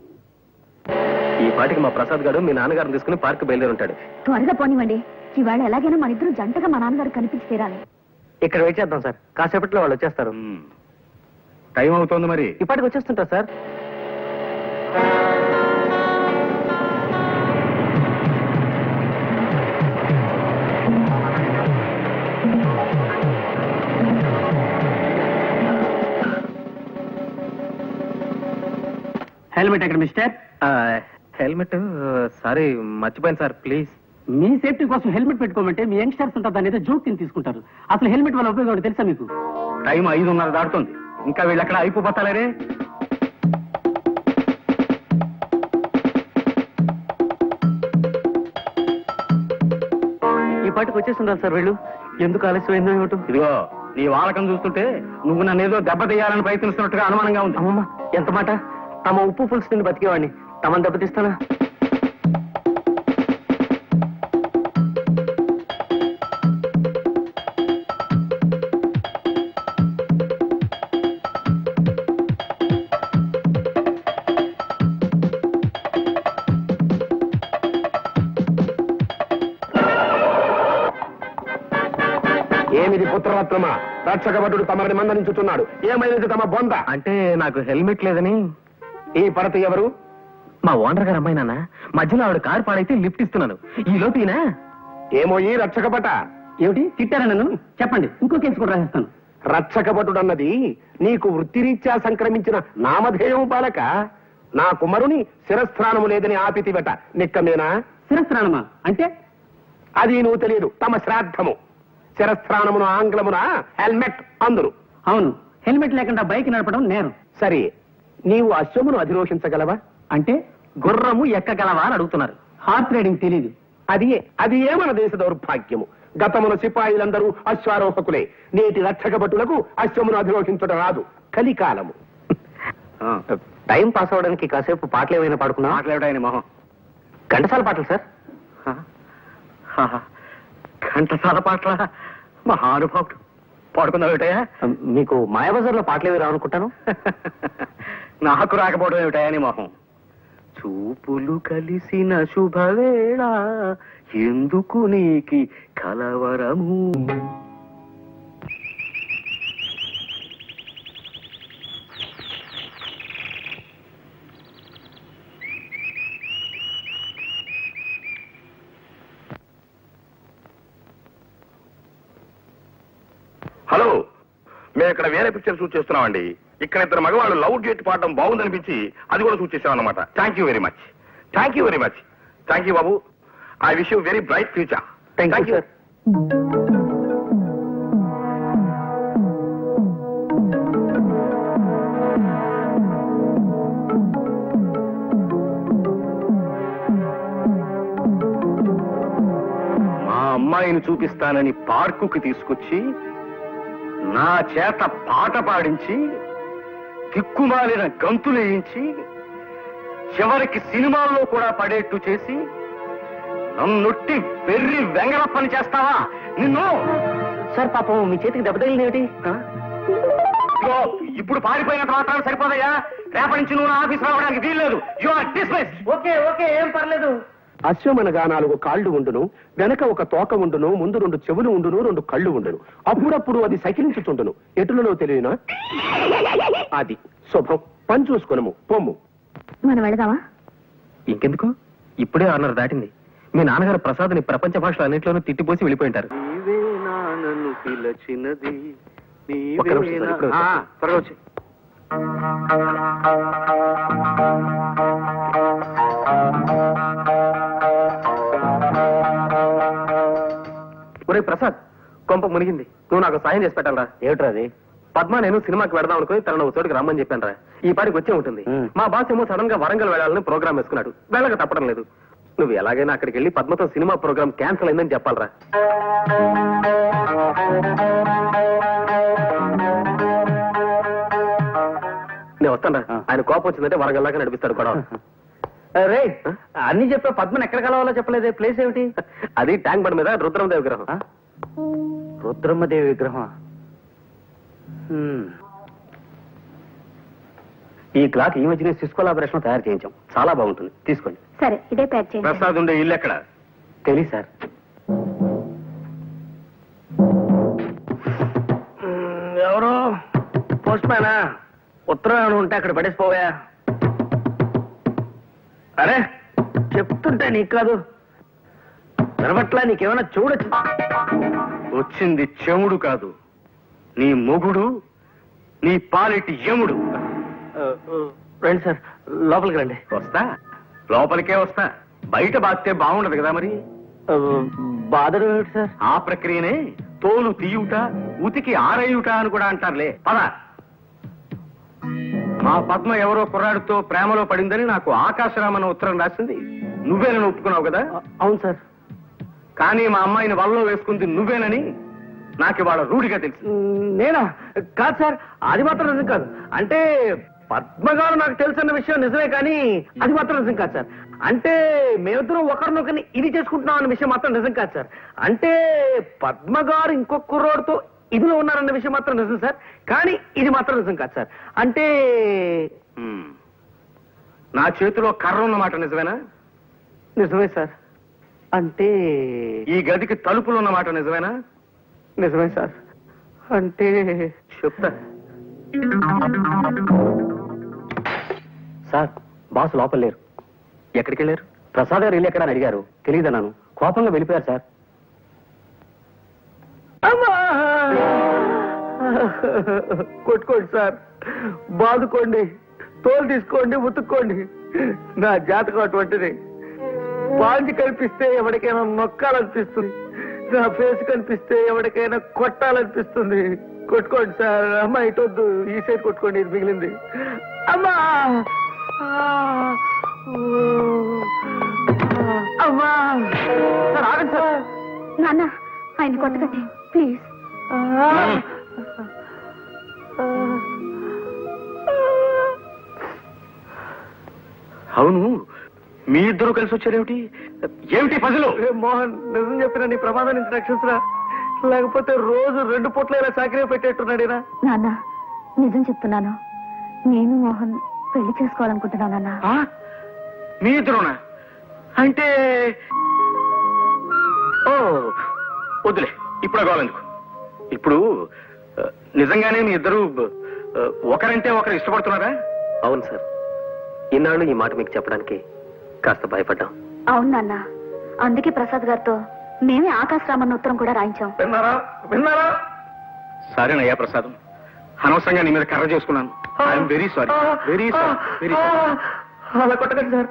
ఈ పాటికి మా ప్రసాద్ గారు మీ నాన్నగారిని తీసుకుని పార్క్ బయలుదేరి ఉంటాడు. త్వరగా పోనివ్వండి. ఇవాళ ఎలాగైనా మన ఇద్దరు జంటగా మా నాన్నగారు కనిపించి తీరాలి. ఇక్కడ వెయిట్ చేద్దాం సార్, కాసేపట్లో వాళ్ళు వచ్చేస్తారు. టైం అవుతోంది మరి. ఇప్పటికి వచ్చేస్తుంటారు సార్. హెల్మెట్ ఎక్కడ మిస్టర్? హెల్మెట్ సారీ మర్చిపోయాను సార్, ప్లీజ్. మీ సేఫ్టీ కోసం హెల్మెట్ పెట్టుకోమంటే మీ యంగ్స్టర్స్ ఉంటారు, దాని ఏదో జోక్ కింద తీసుకుంటారు. అసలు హెల్మెట్ వల్ల ఉపయోగం తెలుసా మీకు? టైం 5:30 దాటుతుంది, ఇంకా వీళ్ళు ఎక్కడ అయిపోతారే. ఈ పాటికి వచ్చేస్తుంటారు సార్ వీళ్ళు. ఎందుకు ఆలస్యమైందో ఏమిటో. ఇదిగో నీ వాలకం చూస్తుంటే నువ్వు నన్ను ఏదో దెబ్బతీయాలని ప్రయత్నిస్తున్నట్టుగా అనుమానంగా ఉంది. అమ్మమ్మ ఎంత మాట. తమ ఉప్పు పులుసు తిని బతికేవాడిని తమను దెబ్బతీస్తానా? ఏమిది పుత్రరత్నమా? రక్షకభటుడు తమరిని మందలించుతున్నాడు. ఏమైనది తమ బొంద? అంటే నాకు హెల్మెట్ లేదని. ఈ పడతి ఎవరు? మా ఓనర్ గారు అమ్మాయి నాన్న. మధ్యలో ఆవిడ కారు పాడైతే లిఫ్ట్ ఇస్తున్నాను. ఈ లోపీనా? ఏమో ఈ రక్షకభట. ఏమిటి తిట్టారా నన్ను? చెప్పండి, ఇంకో కేసు కూడా రాసేస్తాను. రక్షకభటుడన్నది నీకు వృత్తిరీత్యా సంక్రమించిన నామధేయం బాలక. నా కుమరుని శిరస్త్రాణము లేదని ఆపితివట. నిక్కమేనా? శిరస్త్రాణమా అంటే? అది నువ్వు తెలియదు. తమ శ్రాద్ధము. శిరస్త్రాణమును ఆంగ్లమున హెల్మెట్ అందురు. అవును, హెల్మెట్ లేకుండా బైక్ నడపడం నేరం. సరే, నీవు అశ్వమును అధిరోహించగలవా? అంటే గుర్రము ఎక్కగలవా అని అడుగుతున్నారు. హార్స్ రైడింగ్ తెలీదు. అది ఏ మన దేశ దౌర్భాగ్యము. గతమున సిపాయిలందరూ అశ్వారోహకులే. నేటి రక్షకభటులకు అశ్వమును అధిరోహించడం రాదు. కలికాలము. టైం పాస్ అవడానికి కాసేపు పాటలు ఏమైనా పాడుకున్నా? మాట్లాడాయని మొహం. ఘంటసాల పాటలు సార్. ఘంటసాల పాటల మహానుభావుడు. పాడుకుందాం ఏమిటయా? మీకు మాయాబజార్లో పాటలు ఏవి రావనుకుంటాను. నాకు రాకపోవడం ఏమిటయా నీ మొహం. చూపులు కలిసిన శుభవేళ ఎందుకు నీకి కలవరము. హలో, మేము ఇక్కడ వేరే పిక్చర్ షూట్ చేస్తున్నామండి. ఇక్కడ ఇద్దరు మగవాళ్ళు లవ్ డ్యూట్ పాడడం బాగుందనిపించి అది కూడా షూట్ చేసాం అన్నమాట. Thank you very much. Thank you very much. Thank you Babu. I wish you very bright future. Thank you sir. మా అమ్మాయిని చూపిస్తానని పార్కుకి తీసుకొచ్చి నా చేత పాట పాడించి దిక్కుమాలిన గంతులేయించి చివరికి సినిమాల్లో కూడా పడేట్టు చేసి నన్నొట్టి వెర్రి వెంగళ పని చేస్తావా నిన్ను? సార్ పాపం మీ చేతికి దెబ్బ తగిలింది ఏమిటి? ఇదిగో, ఇప్పుడు పారిపోయినంత మాత్రం సరిపోదయ్యా. రేపటి నుంచి నువ్వు నా ఆఫీస్ రావడానికి వీల్లేదు. You are dismissed. Okay okay, ఏం పర్లేదు. అశ్వమనగా 4 కాళ్ళు ఉండును, వెనక ఒక తోక ఉండును, ముందు 2 చెవులు ఉండును, 2 కళ్ళు ఉండును. అప్పుడప్పుడు అది సకిలించుతుండును. ఎటులలో తెలియనా? అది శుభం. పని చూసుకునము పొమ్ము. మనం వెళదామా? ఇంకెందుకు, ఇప్పుడే 6:30 దాటింది. మీ నాన్నగారు ప్రసాద్ని ప్రపంచ భాషలో అన్నింటిలోనూ తిట్టిపోసి వెళ్ళిపోయింటారు. ఒక్క నిమిషం సార్, ఇప్పుడే వచ్చేస్తా. త్వరగా వచ్చి. ఒరే ప్రసాద్, కొంప మునిగింది. నువ్వు నాకు సాయం చేసి పెట్టాలరా. ఏమిట్రా అది? పద్మ నేను సినిమాకి వెడదాం అనుకుని తనను ఒక చోటుకి రమ్మని చెప్పాను రా. ఈ పారికి వచ్చే ఉంటుంది. మా బాస్ ఏమో సడన్ గా వరంగల్ వెళ్ళాలని ప్రోగ్రామ్ వేసుకున్నాడు. వెళ్ళక తప్పడం లేదు. నువ్వు ఎలాగైనా అక్కడికి వెళ్ళి పద్మతో సినిమా ప్రోగ్రామ్ క్యాన్సిల్ అయిందని చెప్పాలరా. నేను వస్తాను రా. ఆయన కోపం వచ్చిందంటే వరంగల్ దాకా నడిపిస్తాడు గొడవ. రే, అన్ని చెప్పా, పద్మని ఎక్కడ కలవాలో చెప్పలేదే. ప్లేస్ ఏమిటి? అది ట్యాంక్ బండ్ మీద రుద్రమదేవి విగ్రహం. రుద్రమ్మదేవి విగ్రహం. ఈ క్లాక్ ఈ మధ్యనే సిస్కో లాబరేషన్ తయారు చేయించాం. చాలా బాగుంటుంది, తీసుకోండి. సరే, ఇదే ప్యాక్ చేయండి. ప్రసాద్ ఉండే ఇల్లు ఎక్కడ? తెలియదు సార్. ఎవరు? పోస్ట్ మ్యానా? ఉత్తరం ఉంటే అక్కడ పడేసిపోయా. అరే, చెప్తుంటే నీకు కాదు వినబట్లా? నీకేమైనా చూడొచ్చు. వచ్చింది చెముడు కాదు, నీ మొగుడు, నీ పాలిటి యముడు. రండి సార్, లోపలికి రండి. వస్తా, లోపలికే వస్తా. బయట బాస్తే బాగుండదు కదా మరి. బాధలు ఏమిటి సార్? ఆ ప్రక్రియనే తోలు తీయుట, ఉతికి ఆరేయుట అని కూడా అంటారులే. పద. మా పద్మ ఎవరో కుర్రాడితో ప్రేమలో పడిందని నాకు ఆకాశరామన్న ఉత్తరం రాసింది నువ్వేనని ఒప్పుకున్నావు కదా? అవును సార్. కానీ మా అమ్మాయిని వలలో వేసుకుంది నువ్వేనని నాకు ఇవాళ రూఢిగా తెలుసు. నేనా? కాదు సార్, అది మాత్రం నిజం కాదు. అంటే పద్మగారు నాకు తెలుసన్న విషయం నిజమే, కానీ అది మాత్రం నిజం కాదు సార్. అంటే మేమిద్దరం ఒకరినొకరిని ఇది చేసుకుంటున్నాం అన్న విషయం మాత్రం నిజం కాదు సార్. అంటే పద్మగారు ఇంకొక కుర్రోడితో ఇదిలో ఉన్నారన్న విషయం మాత్రం నిజం సార్, కానీ ఇది మాత్రం నిజం కాదు సార్. అంటే నా చేతిలో కర్ర ఉన్నమాట నిజమేనా? నిజమే సార్. అంటే ఈ గదికి తలుపులు ఉన్నమాట నిజమేనా? నిజమే సార్. అంటే చెప్తా సార్. బాస్ లోపల లేరు. ఎక్కడికి వెళ్ళారు? ప్రసాద్ గారు ఇల్లు ఎక్కడ అని అడిగారు. తెలియదన్నాను. కోపంగా వెళ్ళిపోయారు సార్. కొట్టుకోండి సార్, బాదుకోండి, తోలు తీసుకోండి, ఉతుక్కోండి. నా జాతకం అటువంటిది. బాంజి కనిపిస్తే ఎవరికైనా నొక్కాలనిపిస్తుంది, నా ఫేస్ కనిపిస్తే ఎవరికైనా కొట్టాలనిపిస్తుంది. కొట్టుకోండి సార్. అమ్మా ఇటొద్దు, ఈ సైడ్ కొట్టుకోండి, ఇది మిగిలింది. అమ్మా అమ్మా. సార్ ఆగండి సార్. నాన్న, ఆయన కొట్టకండి ప్లీజ్. అవును, మీ ఇద్దరు కలిసి వచ్చారేమిటి? ఏమిటి పజలు? మోహన్, నిజం చెప్పిన నీ ప్రమాదం నుంచి రక్షించరా, లేకపోతే రోజు 2 పూట్ల ఇలా చాకరీ పెట్టేట్టున్నాడేనా? నాన్న, నిజం చెప్తున్నాను. నేను మోహన్ పెళ్లి చేసుకోవాలనుకుంటున్నాను నాన్న. మీ ఇద్దరునా? అంటే ఓ వద్దులే, ఇప్పుడు కావాలెందుకు. ఇప్పుడు నిజంగానే మీ ఇద్దరు ఒకరంటే ఒకరు ఇష్టపడుతున్నారా? అవును సార్. ఇన్నాళ్ళు ఈ మాట మీకు చెప్పడానికి కాస్త భయపడ్డాం. అవును నాన్న, అందుకే ప్రసాద్ గారితో మేమే ఆకాశరామన్న ఉత్తరం కూడా రాయించాం. విన్నారా? విన్నారా? సరేనయ్యా ప్రసాదం, అనవసరంగా నీ మీద కర్ర చేసుకున్నాను. I'm very sorry, very sorry, very sorry. అలా కొట్టకండి సార్.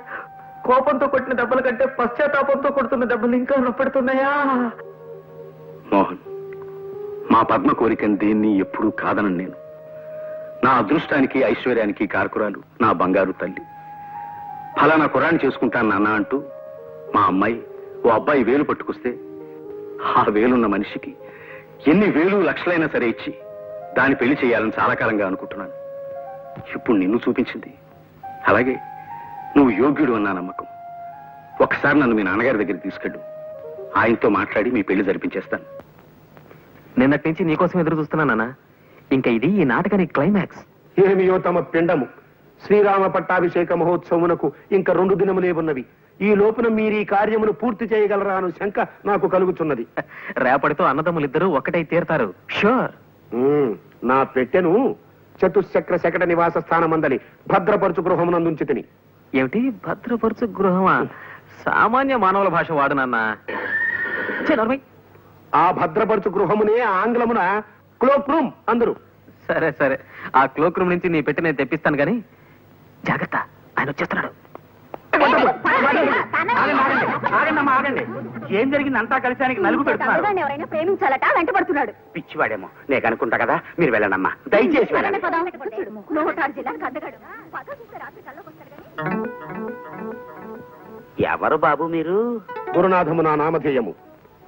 కోపంతో కొట్టిన దెబ్బల కంటే పశ్చాత్తాపంతో కొడుతున్న దెబ్బలు ఇంకా నొప్పెడుతున్నాయా? మోహన్, మా పద్మ కోరికని దేన్ని ఎప్పుడూ కాదనను నేను. నా అదృష్టానికి ఐశ్వర్యానికి కారకురాలు నా బంగారు తల్లి. ఫలానా కుర్రాన్ని చేసుకుంటాను నాన్న అంటూ మా అమ్మాయి ఓ అబ్బాయి వేలు పట్టుకొస్తే ఆ వేలున్న మనిషికి ఎన్ని వేలు లక్షలైనా సరే ఇచ్చి దాన్ని పెళ్లి చేయాలని చాలా కాలంగా అనుకుంటున్నాను. ఇప్పుడు నిన్ను చూపించింది. అలాగే నువ్వు యోగ్యుడు అన్న నమ్మకం. ఒకసారి నన్ను మీ నాన్నగారి దగ్గరికి తీసుకెళ్ళు. ఆయనతో మాట్లాడి మీ పెళ్లి జరిపించేస్తాను. నిన్నటి నుంచి నీకోసం ఎదురు చూస్తున్నానా? ఇంకా ఇది ఈ నాటకానికి క్లైమాక్స్. ఏమియో తమ పిండము. శ్రీరామ పట్టాభిషేక మహోత్సవమునకు ఇంకా 2 దినములే ఉన్నవి. ఈ లోపున మీరు ఈ కార్యమును పూర్తి చేయగలరా అను శంక నాకు కలుగుతున్నది. రేపటితో అన్నదమ్ములిద్దరూ ఒక్కటై తీరతారు. షూర్. నా పెట్టెను చతుశ్చక్ర శకట నివాస స్థానమందలి భద్రపరచు గృహమునందుంచి తిని. ఏమిటి భద్రపరచు గృహమా? సామాన్య మానవుల భాష వాడు నాన్న. ఆ భద్రపరచు గృహమునే ఆంగ్లమున క్లోక్ రూమ్ అందరు. సరే సరే, ఆ క్లోక్ రూమ్ నుంచి నీ పెట్టి నేను తెప్పిస్తాను గాని జాగ్రత్త, ఆయన వచ్చేస్తున్నాడు. ఆగండి. ఏం జరిగింది? అంతా కలిసానికి నలుగు పెడుతున్నారు. ఎవరైనా ప్రేమించాలట వెంటబడుతున్నాడు. పిచ్చివాడేమో నేను అనుకుంటా కదా. మీరు వెళ్ళండమ్మా, దయచేసి వెళ్ళండి. ఎవరు బాబు మీరు? గురునాథము నా నామధేయము.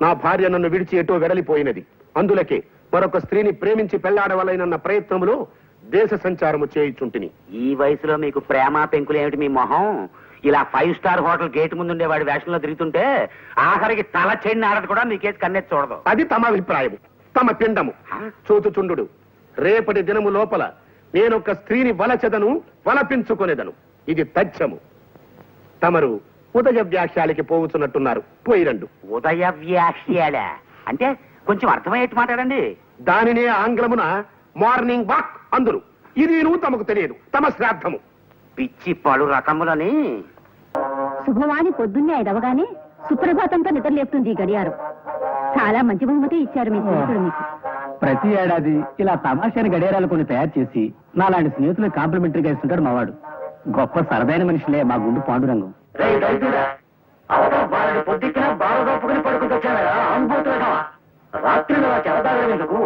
నా భార్య నన్ను విడిచి ఎటో వెడలిపోయినది. అందులకే మరొక స్త్రీని ప్రేమించి పెళ్లాడవలైనన్న ప్రయత్నములో దేశ సంచారము చేయుచుంటిని. ఈ వయసులో మీకు ప్రేమ పెంకులు ఏమిటి మీ మొహం? ఇలా 5 స్టార్ హోటల్ గేట్ ముందు ఉండేవాడి వేషంలో తిరుగుతుంటే ఆఖరికి తల చెండి ఆడది కూడా మీకేసి కన్నెత్తి చూడదు. అది తమ అభిప్రాయము, తమ పిండము. చూచుచుండు, రేపటి దినము లోపల నేనొక స్త్రీని వలచెదను, వలపించుకొనేదను. ఇది తథ్యము. తమరు ఉదయ వ్యాఖ్యాలకి పోవుచున్నట్టున్నారు. పోయిరండు. ఉదయ వ్యాఖ్యాల అంటే కొంచెం అర్థమయ్యేట్టు మాట్లాడండి. దానినే ఆంగ్లమున మార్నింగ్ వాక్ అందరు. ఇది తమకు తెలియదు. తమ శ్రాద్ధము. పిచ్చి పలు రకములని. శుభవాణి పొద్దున్నే 5 సుప్రభాతంతో నిద్రలేపుతుంది ఈ గడియారం. చాలా మంచి బహుమతి ఇచ్చారు మీ స్నేహితుడు మీకు. ప్రతి ఏడాది ఇలా తమాషాని గడియారాలు కొన్ని తయారు చేసి నాలాంటి స్నేహితులు కాంప్లిమెంటరీగా ఇస్తుంటాడు మావాడు. గొప్ప సరదైన మనిషిలే మా గుండు పాండురంగం. రాత్రి చెరదాగేందుకు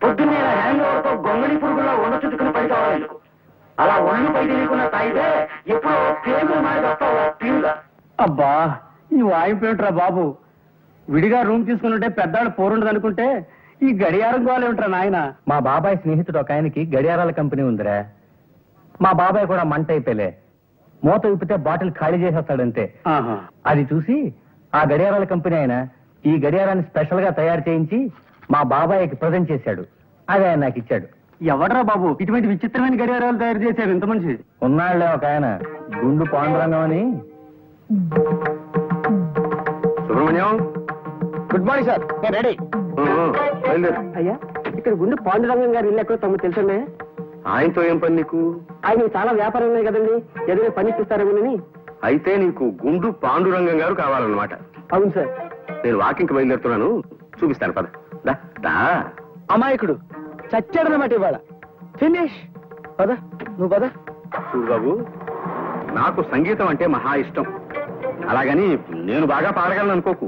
పొద్దున్నే హ్యాంగోవర్తో గొంగళి పురుగుల్లో ఉండ చుట్టుకుని పడి కావాలెందుకు? అలా ఒళ్ళు పై తెలియకుండా తాగితే ఎప్పుడో పేగులు మారిగా. అబ్బా, ఈ వాయింపేమిట్రా బాబు? విడిగా రూమ్ తీసుకున్నట్టే పెద్దాడు పోరుండదు అనుకుంటే ఈ గడియారం గోలేమిట్రా నాయన? మా బాబాయ్ స్నేహితుడు ఒక ఆయనకి గడియారాల కంపెనీ ఉందిరా. మా బాబాయ్ కూడా మంట అయిపోలే. మూత విప్పితే బాటిల్ ఖాళీ చేసేస్తాడంతే. అది చూసి ఆ గడియారాల కంపెనీ ఆయన ఈ గడియారాన్ని స్పెషల్ గా తయారు చేయించి మా బాబాయ్కి ప్రజెంట్ చేశాడు. అది ఆయన నాకు ఇచ్చాడు. ఎవడరా బాబు ఇటువంటి విచిత్రమైన గడియారాలు తయారు చేశారు ఇంత మంచి? ఉన్నాళ్లే ఒక ఆయన, గుండు పాండురంగం అని. సుబ్రహ్మణ్యం, గుడ్ మార్నింగ్ సార్, నేను రెడీ. అయ్యా, ఇక్కడ గుండు పాండురంగం గారి ఇల్లు ఎక్కడో తమకు తెలుసండి? ఆయనతో ఏం పని నీకు? ఆయన చాలా వ్యాపారం ఉన్నాయి కదండి, ఏదైనా పని ఇప్పిస్తారేమోనని. అయితే నీకు గుండు పాండురంగం గారు కావాలన్నమాట. అవును సార్. నేను వాకింగ్కి బయలుదేరుతున్నాను, చూపిస్తాను పద. దా, దా. అమాయకుడు చచ్చాడనమాట ఇవాళ. ఫినిష్. పద, నువ్వు పద. చూడు బాబు, నాకు సంగీతం అంటే మహా ఇష్టం. అలాగని నేను బాగా పాడగలను అనుకోకు.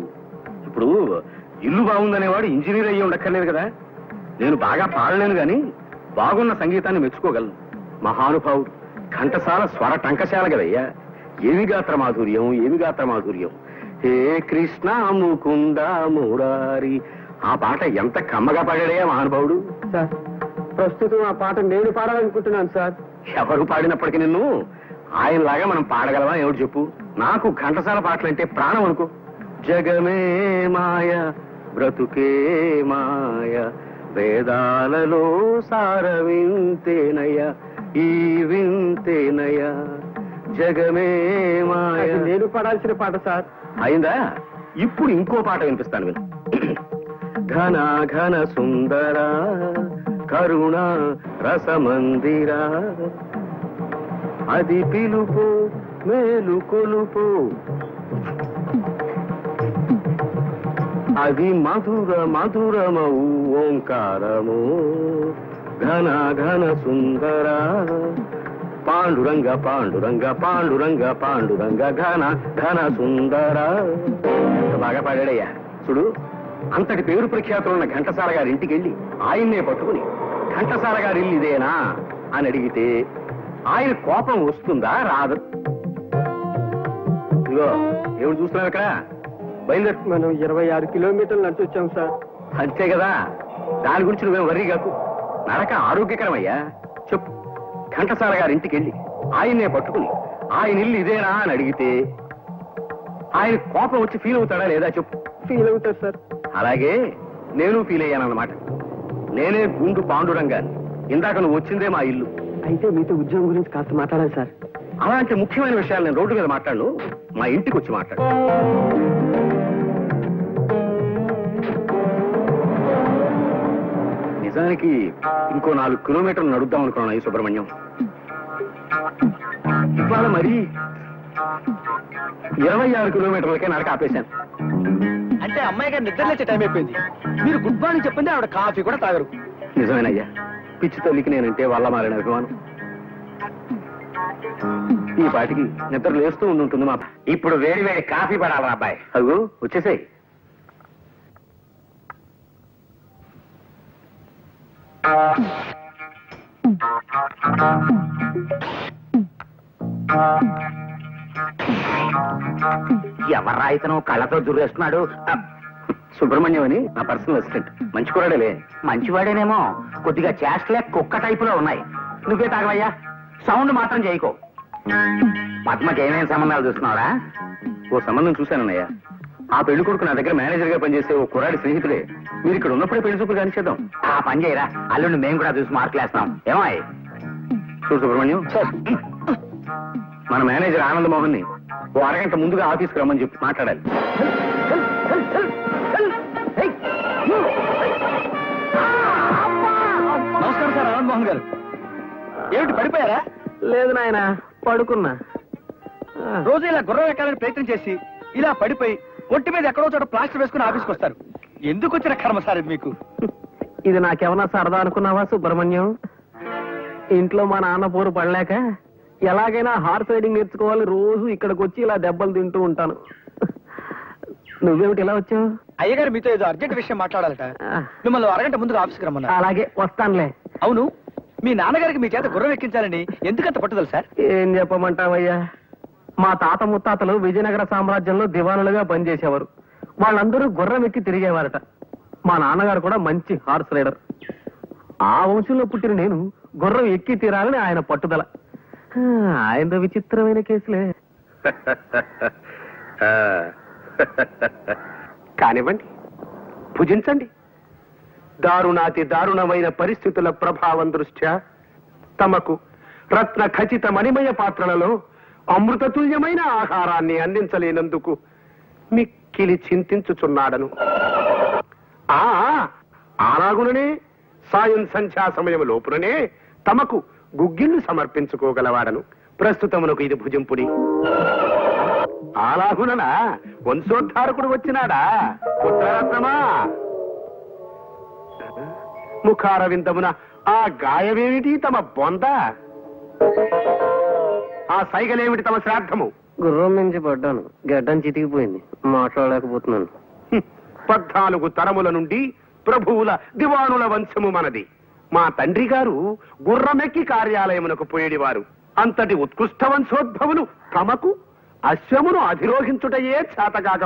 ఇప్పుడు ఇల్లు బాగుందనేవాడు ఇంజనీర్ అయ్యి ఉండక్కర్లేదు కదా. నేను బాగా పాడలేను గాని బాగున్న సంగీతాన్ని మెచ్చుకోగలను. మహానుభావుడు, ఘంటసాల స్వర టంకశాల కదయ్యా. ఏమి గాత్ర మాధుర్యం, ఏమి గాత్ర మాధుర్యం. హే కృష్ణ ముకుంద మురారి, ఆ పాట ఎంత కమ్మగా పాడాడయ్యా మహానుభావుడు. సార్, ప్రస్తుతం ఆ పాట నేను పాడాలనుకుంటున్నాను సార్. ఎవరు పాడినప్పటికీ నిన్ను ఆయనలాగా మనం పాడగలవా ఏమిటి చెప్పు? నాకు ఘంటసాల పాటలంటే ప్రాణం అనుకో. జగమే మాయ బ్రతుకే మాయ, వేదాలలో సార వింతేనయ, ఈ వింతేనయ. జగమే మాయ. నేను పాడాల్సిన పాట సార్. అయిందా? ఇప్పుడు ఇంకో పాట వినిపిస్తాను విను. ఘన ఘన సుందర కరుణ రసమందిర, అది పిలుపు మేలు కొలుపు, అది మధుర మధురమౌ ఓంకారము ఘన ఘన సుందర పాండురంగ పాండురంగ పాండురంగ పాండురంగ ఘన ఘన సుందర. ఎంత బాగా పాడాడయ్యా. చూడు, అంతటి పేరు ప్రఖ్యాతులు ఉన్న ఘంటసాల గారి ఇంటికి వెళ్ళి ఆయన్నే పట్టుకుని ఘంటసాల గారి ఇల్లు ఇదేనా అని అడిగితే ఆయన కోపం వస్తుందా రాదు? ఇదిగో ఏమిటి చూస్తున్నావు ఇక్కడ? బయలుదేరి. మనం 26 కిలోమీటర్లు నడిచి వచ్చాం సార్. అంతే కదా, దాని గురించి నువ్వేం వర్రీ కాకు. నడక ఆరోగ్యకరమయ్యా. చెప్పు, ఘంటసాల గారి ఇంటికి వెళ్ళి ఆయన్నే పట్టుకుని ఆయన ఇల్లు ఇదేనా అని అడిగితే ఆయన కోపం వచ్చి ఫీల్ అవుతాడా లేదా చెప్పు. ఫీల్ అవుతాడు సార్. అలాగే నేను ఫీల్ అయ్యానన్నమాట. నేనే గుండు పాండురంగాన్ని. ఇందాక నువ్వు వచ్చిందే మా ఇల్లు. అయితే మీతో ఉద్యోగం గురించి కాస్త మాట్లాడాలి సార్. అలాంటి ముఖ్యమైన విషయాలు నేను రోడ్డు మీద మాట్లాడు, మా ఇంటికి వచ్చి మాట్లాడు. నిజానికి ఇంకో 4 కిలోమీటర్లు నడుద్దాం అనుకున్నాను ఈ సుబ్రహ్మణ్యం. ఇవాళ మరి 26 కిలోమీటర్లకే నడక ఆపేశాను. అంటే అమ్మాయి గారు నిద్ర లేచే టైం అయిపోయింది. మీరు గుడ్ మార్నింగ్ చెప్పింది ఆవిడ కాఫీ కూడా తాగరు. నిజమేనయ్యా, పిచ్చి తల్లికి నేనంటే వల్ల మారిన అభిమానం. ఈ పాటికి నిద్ర లేస్తూ ఉంటుంది మా. ఇప్పుడు వేడి వేడి కాఫీ పడాలి అబ్బాయి. అదిగో వచ్చేసాయి. ఎవర్రా ఇతను కళ్ళతో దుర్రేస్తున్నాడు? సుబ్రహ్మణ్యం అని నా పర్సనల్ అసిస్టెంట్. మంచి కూడాడేలే. మంచివాడేనేమో, కొద్దిగా చేష్టలే కుక్క టైపులో ఉన్నాయి. నువ్వే తాగవయ్యా, సౌండ్ మాత్రం చేయకో. పద్మకి ఏమేం సంబంధాలు చూస్తున్నావా? ఓ సంబంధం చూశానన్నయ్య. ఆ పెళ్లి కొడుకు నా దగ్గర మేనేజర్ గా పనిచేసే ఓ కుర్రాడి స్నేహితుడే. మీరు ఇక్కడ ఉన్నప్పుడే పెళ్లి చూపులు కానిచేద్దాం. ఆ పని చేయరా, అల్లుండి మేము కూడా చూసి మార్కులు వేస్తాం. ఏమాయ్? చూడు సుబ్రహ్మణ్యం, మన మేనేజర్ ఆనంద్ మోహన్ ని ఓ అరగంట ముందుగా ఆఫీస్కి రమ్మని చెప్పి మాట్లాడాలి. నమస్కారం సార్ ఆనంద్ మోహన్ గారు. ఏమిటి పడిపోయారా? లేదు నాయన, పడుకున్నా. రోజు ఇలా గుర్రం ఎక్కాలని ప్రయత్నం చేసి ఇలా పడిపోయి ఒంటి మీద ఎక్కడో చోట ప్లాస్టర్ వేసుకుని ఆఫీస్కి వస్తారు. ఎందుకు వచ్చిన కర్మ సార్ ఇది మీకు? ఇది నాకేమన్నా సరదా అనుకున్నావా సుబ్రహ్మణ్యం? ఇంట్లో మా నాన్న పోరు పడలేక ఎలాగైనా హార్స్ రైడింగ్ నేర్చుకోవాలి, రోజు ఇక్కడికి వచ్చి ఇలా దెబ్బలు తింటూ ఉంటాను. నువ్వేమిటి ఇలా వచ్చావు? అయ్యగారు మీతో ఏదో అర్జెంట్ విషయం మాట్లాడాలట. మిమ్మల్ని అరగంట ముందుగా ఆఫీస్కి రమ్మన్నా. అలాగే వస్తానులే. అవును, మీ నాన్నగారికి మీ చేత గుర్రం ఎక్కించాలని ఎందుకంత పట్టుదల సార్? ఏం చెప్పమంటావయ్యా, మా తాత ముత్తాతలు విజయనగర సామ్రాజ్యంలో దివానులుగా పనిచేసేవారు. వాళ్ళందరూ గుర్రం ఎక్కి తిరిగేవారట. మా నాన్నగారు కూడా మంచి హార్స్ రైడర్. ఆ వంశంలో పుట్టిన నేను గుర్రం ఎక్కి తీరాలని ఆయన పట్టుదల. ఆయన విచిత్రమైన కేసులే. కానివ్వండి, భుజించండి. దారుణాతి దారుణమైన పరిస్థితుల ప్రభావం దృష్ట్యా తమకు రత్న ఖచ్చిత మణిమయ పాత్రలలో అమృతతుల్యమైన ఆహారాన్ని అందించలేనందుకు మిక్కిలి చింతించుచున్నాడను. అలాగుననే సాయం సంధ్యా సమయం లోపుననే తమకు గుగ్గిళ్ళు సమర్పించుకోగలవాడను. ప్రస్తుతమునకు ఇది భుజింపుడి. అలాగుననా వంశోద్ధారకుడు వచ్చినాడా? పుత్రరత్నమా, ముఖార విందమున ఆ గాయమేమిటి తమ బొంద? ఆ సైగలేమిటి తమ శ్రాద్ధము? గుర్రం నుంచి పడ్డాను, గడ్డం చితికిపోయింది, మాట్లాడలేకపోతున్నాను. 14 తరముల నుండి ప్రభువుల దివానుల వంశము మనది. మా తండ్రి గారు గుర్రమెక్కి కార్యాలయమునకు పోయేడివారు. అంతటి ఉత్కృష్ట వంశోద్భవులు తమకు అశ్వమును అధిరోహించుటయే చేతగాక